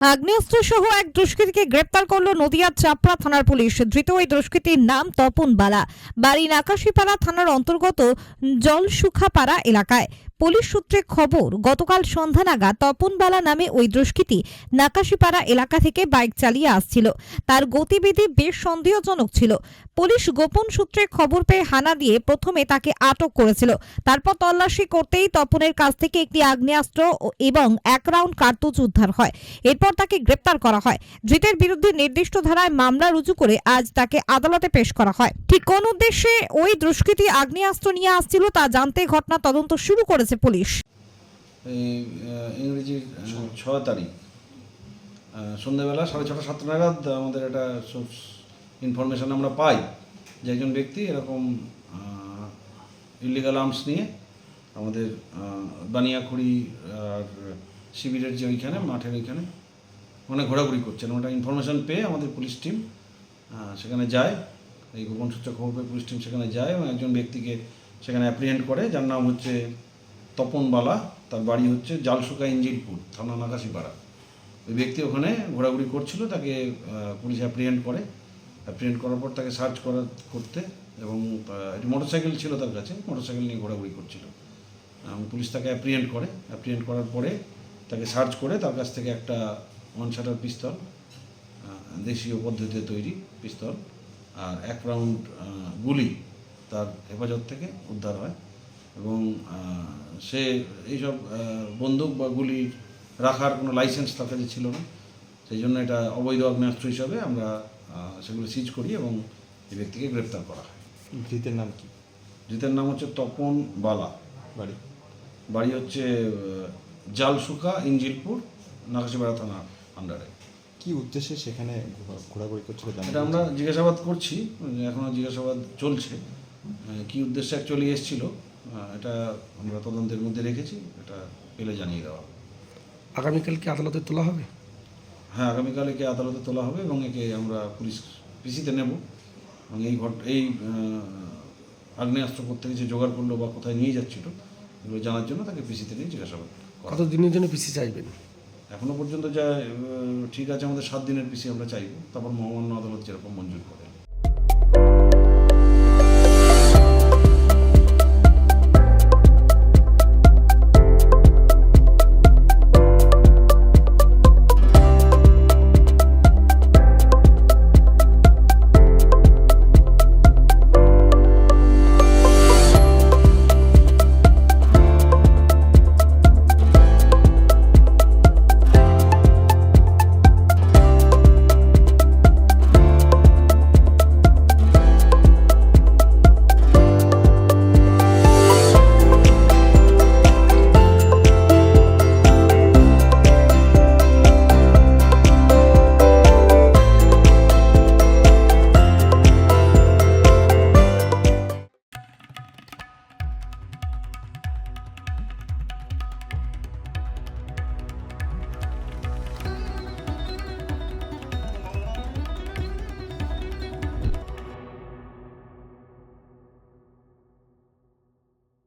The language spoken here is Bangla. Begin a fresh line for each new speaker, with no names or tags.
আগ্নেয়াস্ত্র সহ এক দুষ্কৃতীকে গ্রেপ্তার করলো নদিয়ার চাপড়া থানার পুলিশ। ধৃত ওই দুষ্কৃতীর নাম তপন বালা, বাড়ি নাকাশিপাড়া থানার অন্তর্গত জলসুখাপাড়া এলাকায়। পুলিশ সূত্রে খবর, গতকাল সন্ধ্যা নাগাদ তপন বালা নামে ওই দুষ্কৃতী নাকাশিপাড়া এলাকা থেকে বাইক চালিয়ে আসছিল। তার গতিবিধি বেশ সন্দেহজনক ছিল। পুলিশ গোপন সূত্রে খবর পেয়ে হানা দিয়ে প্রথমে তাকে আটক করেছিল। তারপর তল্লাশি করতেই তপনের কাছ থেকে একটি আগ্নেয়াস্ত্র এবং 1 রাউন্ড কার্তুজ উদ্ধার হয়। এরপর তাকে গ্রেপ্তার করা হয়। ধৃতের বিরুদ্ধে নির্দিষ্ট ধারায় মামলা রুজু করে আজ তাকে আদালতে পেশ করা হয়। ঠিক কোন উদ্দেশ্যে ওই দুষ্কৃতী আগ্নেয়াস্ত্র নিয়ে আসছিল তা জানতে ঘটনা তদন্ত শুরু করেছে পুলিশ।
ইংরেজির 6 তারিখ সন্ধ্যাবেলা 6:30-7 নাগাদ আমাদের একটা সোর্স ইনফরমেশান আমরা পাই যে একজন ব্যক্তি এরকম ইলিগাল আর্মস নিয়ে আমাদের বানিয়াখুড়ি আর শিবিরের যে ওইখানে মাঠের ওইখানে মানে ঘোরাঘুরি করছেন। ওটা ইনফরমেশান পেয়ে আমাদের পুলিশ টিম সেখানে যায়। এই গোপন সূত্রে খবর পেয়ে পুলিশ টিম সেখানে যায় এবং একজন ব্যক্তিকে সেখানে অ্যাপ্রিহেন্ড করে, যার নাম হচ্ছে তপন বালা। তার বাড়ি হচ্ছে জালসুকা ইঞ্জিলপুর, থানা নাকাশিপাড়া। ওই ব্যক্তি ওখানে ঘোরাঘুরি করছিল, তাকে পুলিশ অ্যাপ্রিহেন্ড করে। অ্যাপ্রিহেন্ড করার পর তাকে সার্চ করতে এবং একটি মোটরসাইকেল ছিল তার কাছে, মোটরসাইকেল নিয়ে ঘোরাঘুরি করছিল। পুলিশ তাকে অ্যাপ্রিহেন্ড করে। অ্যাপ্রিহেন্ড করার পরে তাকে সার্চ করে তার কাছ থেকে একটা 1 শাটার পিস্তল, দেশীয় পদ্ধতিতে তৈরি পিস্তল, আর 1 রাউন্ড গুলি তার হেফাজত থেকে উদ্ধার হয়। এবং সে এইসব বন্দুক বা গুলি রাখার কোনো লাইসেন্স তার কাছে ছিল না, সেই জন্য এটা অবৈধ আগ্নেয়াস্ত্র হিসাবে আমরা সেগুলো সিজ করি এবং এই ব্যক্তিকে গ্রেপ্তার করা হয়।
ধৃতের নাম কি?
ধৃতের নাম হচ্ছে তপন বালা।
বাড়ি
বাড়ি হচ্ছে জালসুকা ইঞ্জিলপুর, নাকাশিপাড়া থানার আন্ডারে।
কি উদ্দেশ্যে সেখানে ঘোরাঘুরি করছিল
এটা আমরা জিজ্ঞাসাবাদ করছি, এখনও জিজ্ঞাসাবাদ চলছে। কি উদ্দেশ্যে অ্যাকচুয়ালি এসেছিল এটা আমরা তদন্তের মধ্যে রেখেছি, এটা পেলে জানিয়ে দেওয়া হবে।
আগামীকাল কি আদালতে তোলা হবে?
হ্যাঁ, আগামীকাল একে আদালতে তোলা হবে এবং একে আমরা পুলিশ পিসিতে নেব এবং এই আগ্নেয়াস্ত্র কোত্থেকে যে জোগাড় করলো বা কোথায় নিয়ে যাচ্ছিল এগুলো জানার জন্য তাকে পিসিতে নিয়ে জিজ্ঞাসাবাদ করা।
কতদিনের জন্য পিসি চাইবেন?
এখনও পর্যন্ত যা ঠিক আছে, আমাদের 7 দিনের পিসি আমরা চাইব, তারপর মহামান্য আদালত যেরকম মঞ্জুর করে।